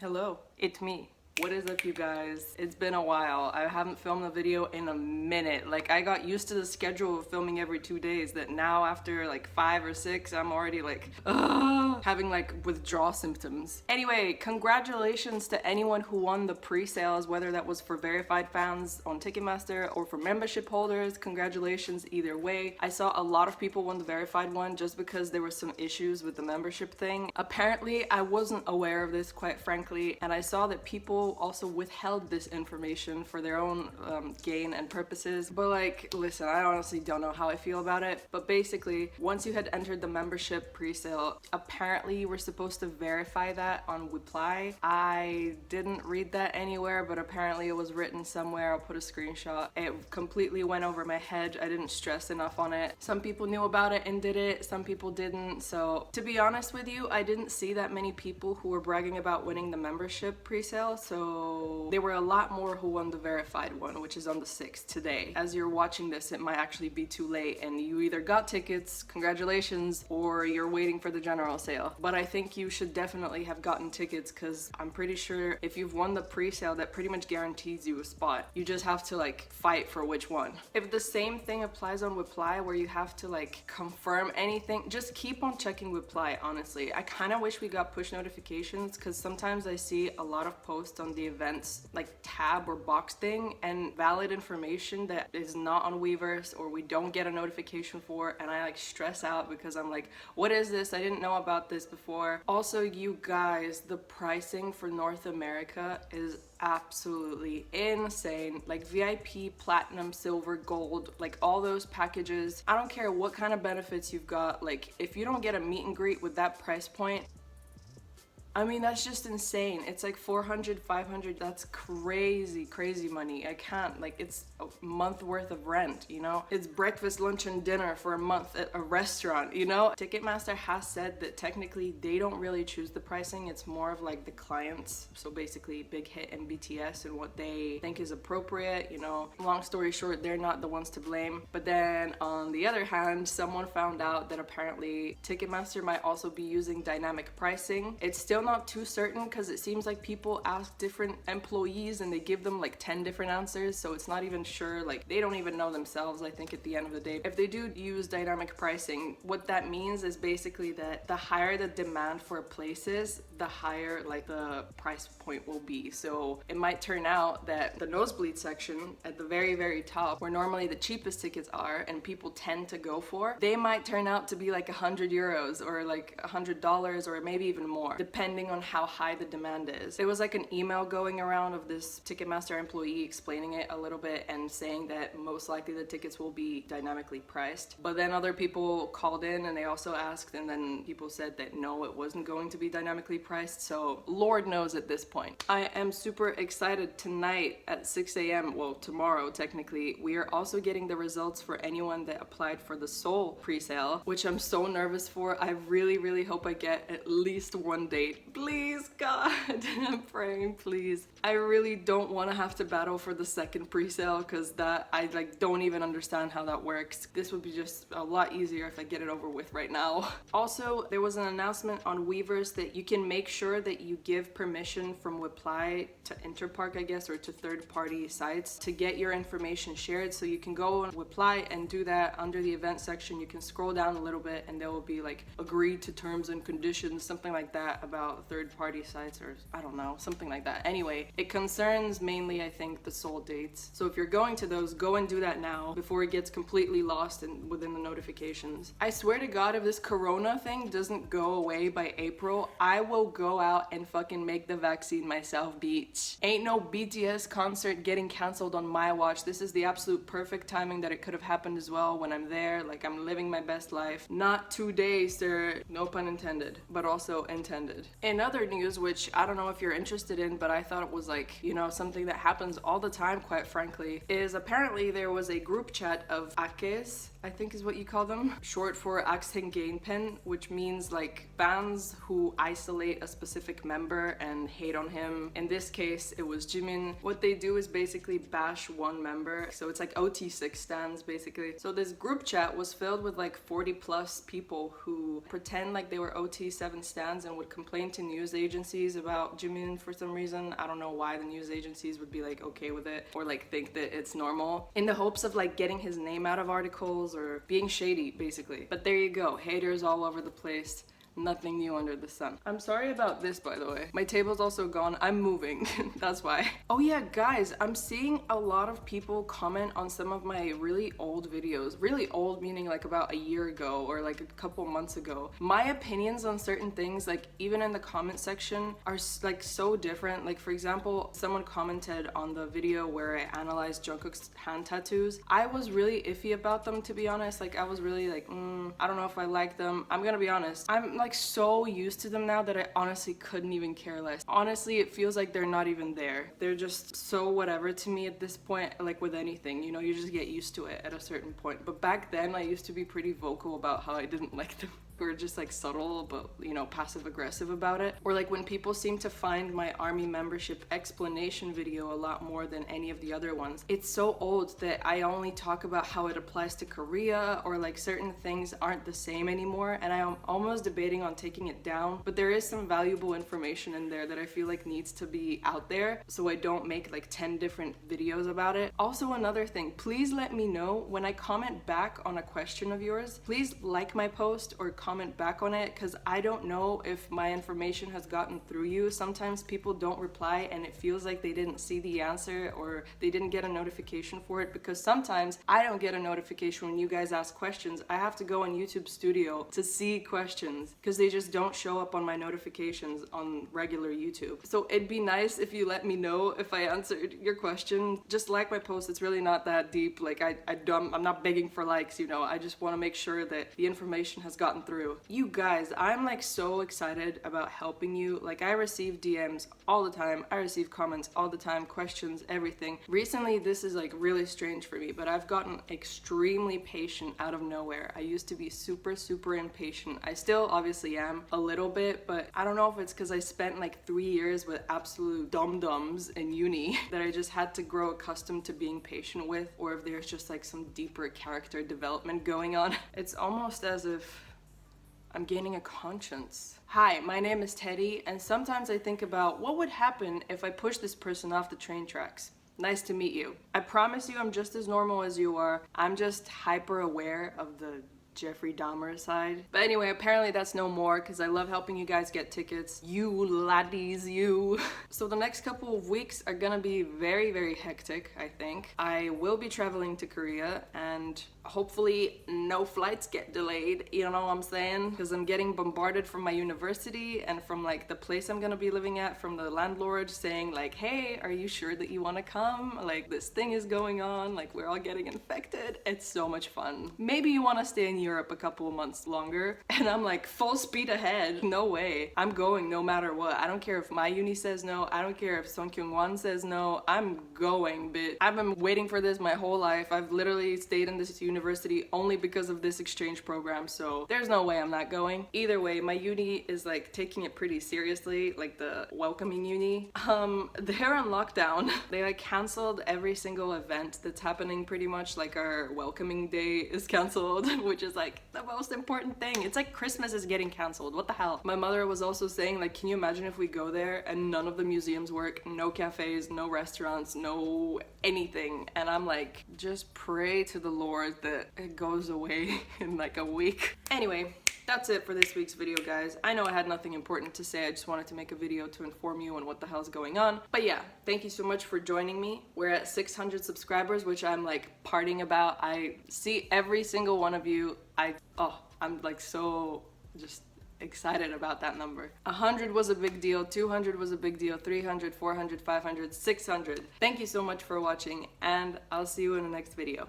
Hello, it's me. What is up, you guys? It's been a while. I haven't filmed a video in a minute. Like, I got used to the schedule of filming every 2 days that now after like 5 or 6, I'm already like, having like withdrawal symptoms. Anyway, congratulations to anyone who won the pre-sales, whether that was for verified fans on Ticketmaster or for membership holders. Congratulations either way. I saw a lot of people won the verified one just because there were some issues with the membership thing. Apparently, I wasn't aware of this, quite frankly, and I saw that people also withheld this information for their own gain and purposes. But like, listen, I honestly don't know how I feel about it. But basically, once you had entered the membership pre-sale, apparently you were supposed to verify that on weply. I didn't read that anywhere, but apparently it was written somewhere. I'll put a screenshot. It completely went over my head. I didn't stress enough on it. Some people knew about it and did it, some people didn't. So to be honest with you, I didn't see that many people who were bragging about winning the membership pre-sale. So there were a lot more who won the verified one, which is on the 6th today. As you're watching this, it might actually be too late and you either got tickets, congratulations, or you're waiting for the general sale. But I think you should definitely have gotten tickets because I'm pretty sure if you've won the pre-sale, that pretty much guarantees you a spot. You just have to like fight for which one. If the same thing applies on weply where you have to like confirm anything, just keep on checking weply, honestly. I kind of wish we got push notifications because sometimes I see a lot of posts on the events like tab or box thing and valid information that is not on Weverse or we don't get a notification for, and I like stress out because I'm like, what is this? I didn't know about this before. Also, you guys, the pricing for North America is absolutely insane. Like VIP, platinum, silver, gold, like all those packages. I don't care what kind of benefits you've got. Like if you don't get a meet and greet with that price point, I mean, that's just insane. It's like 400, 500. That's crazy, crazy money. I can't, like, it's a month worth of rent, you know? It's breakfast, lunch, and dinner for a month at a restaurant, you know? Ticketmaster has said that technically they don't really choose the pricing. It's more of like the clients. So basically Big Hit and BTS and what they think is appropriate, you know? Long story short, they're not the ones to blame. But then on the other hand, someone found out that apparently Ticketmaster might also be using dynamic pricing. It's still not too certain because it seems like people ask different employees and they give them like 10 different answers, so it's not even sure. Like they don't even know themselves, I think, at the end of the day. If they do use dynamic pricing, what that means is basically that the higher the demand for a place is, the higher like the price point will be. So it might turn out that the nosebleed section at the very, very top, where normally the cheapest tickets are and people tend to go for, they might turn out to be like 100 euros or like $100 or maybe even more, depending on how high the demand is. There was like an email going around of this Ticketmaster employee explaining it a little bit and saying that most likely the tickets will be dynamically priced. But then other people called in and they also asked, and then people said that no, it wasn't going to be dynamically priced. So Lord knows at this point. I am super excited. Tonight at 6 a.m., well, tomorrow technically, we are also getting the results for anyone that applied for the Seoul pre-sale, which I'm so nervous for. I really, really hope I get at least one date. Please, God, I'm praying, please. I really don't want to have to battle for the second pre-sale because that, I like don't even understand how that works. This would be just a lot easier if I get it over with right now. Also, there was an announcement on Weverse that you can make sure that you give permission from weply to Interpark, I guess, or to third-party sites to get your information shared. So you can go on weply and do that under the event section. You can scroll down a little bit and there will be like agreed to terms and conditions, something like that about third-party sites, or I don't know, something like that. Anyway, it concerns mainly, I think, the Seoul dates. So if you're going to those, go and do that now before it gets completely lost within the notifications. I swear to God, if this corona thing doesn't go away by April, I will go out and fucking make the vaccine myself, bitch. Ain't no BTS concert getting canceled on my watch. This is the absolute perfect timing that it could have happened as well when I'm there. Like, I'm living my best life. Not today, sir. No pun intended, but also intended. In other news, which I don't know if you're interested in, but I thought it was like, you know, something that happens all the time, quite frankly, is apparently there was a group chat of akgaes, I think is what you call them, short for akgaes, which means like fans who isolate a specific member and hate on him. In this case, it was Jimin. What they do is basically bash one member. So it's like OT6 stands basically. So this group chat was filled with like 40 plus people who pretend like they were OT7 stands and would complain complaining to news agencies about Jimin for some reason. I don't know why the news agencies would be like okay with it or like think that it's normal, in the hopes of like getting his name out of articles or being shady basically. But there you go, haters all over the place. Nothing new under the sun. I'm sorry about this, by the way. My table's also gone. I'm moving. That's why. Oh yeah, guys, I'm seeing a lot of people comment on some of my really old videos. Really old meaning like about a year ago or like a couple months ago. My opinions on certain things, like even in the comment section, are like so different. Like for example, someone commented on the video where I analyzed Jungkook's hand tattoos. I was really iffy about them, to be honest. Like I was really like, I don't know if I like them. I'm gonna be honest. I'm like so used to them now that I honestly couldn't even care less. Honestly, it feels like they're not even there. They're just so whatever to me at this point, like with anything, you know, you just get used to it at a certain point. But back then I used to be pretty vocal about how I didn't like them. Or just like subtle but, you know, passive aggressive about it. Or like when people seem to find my army membership explanation video a lot more than any of the other ones. It's so old that I only talk about how it applies to Korea, or like certain things aren't the same anymore, and I am almost debating on taking it down. But there is some valuable information in there that I feel like needs to be out there, so I don't make like 10 different videos about it. Also, another thing, please let me know when I comment back on a question of yours. Please like my post or comment back on it, because I don't know if my information has gotten through you. Sometimes people don't reply and it feels like they didn't see the answer or they didn't get a notification for it, because sometimes I don't get a notification when you guys ask questions. I have to go on YouTube Studio to see questions because they just don't show up on my notifications on regular YouTube. So it'd be nice if you let me know if I answered your question. Just like my post, it's really not that deep. Like I'm not begging for likes, you know. I just want to make sure that the information has gotten through. You guys, I'm like so excited about helping you. Like I receive DMs all the time, I receive comments all the time, questions, everything. Recently this is like really strange for me, but I've gotten extremely patient out of nowhere. I used to be super impatient. I still obviously am a little bit, but I don't know if it's because I spent like 3 years with absolute dum-dums in uni that I just had to grow accustomed to being patient with, or if there's just like some deeper character development going on. It's almost as if I'm gaining a conscience. Hi, my name is Teddy, and sometimes I think about what would happen if I push this person off the train tracks. Nice to meet you. I promise you I'm just as normal as you are. I'm just hyper aware of the Jeffrey Dahmer side. But anyway, apparently that's no more, because I love helping you guys get tickets. You laddies, you. So the next couple of weeks are gonna be very hectic, I think. I will be traveling to Korea, and hopefully no flights get delayed, you know what I'm saying? Because I'm getting bombarded from my university and from like the place I'm gonna be living at, from the landlord saying like, hey, are you sure that you want to come? Like this thing is going on, like we're all getting infected. It's so much fun. Maybe you want to stay in Europe a couple of months longer. And I'm like, full speed ahead. No way. I'm going no matter what. I don't care if my uni says no. I don't care if Sung Kyung-won says no. I'm going, bitch. I've been waiting for this my whole life. I've literally stayed in this university only because of this exchange program, so there's no way I'm not going. Either way, my uni is like taking it pretty seriously, like the welcoming uni. They're on lockdown. They like canceled every single event that's happening pretty much. Like our welcoming day is canceled, which is like the most important thing. It's like Christmas is getting canceled. What the hell? My mother was also saying like, can you imagine if we go there and none of the museums work, no cafes, no restaurants, no anything? And I'm like, just pray to the Lord that it goes away in like a week. Anyway, that's it for this week's video, guys. I know I had nothing important to say. I just wanted to make a video to inform you on what the hell's going on. But yeah, thank you so much for joining me. We're at 600 subscribers, which I'm like partying about. I see every single one of you. I'm like so just excited about that number. 100 was a big deal, 200 was a big deal, 300, 400, 500, 600. Thank you so much for watching, and I'll see you in the next video.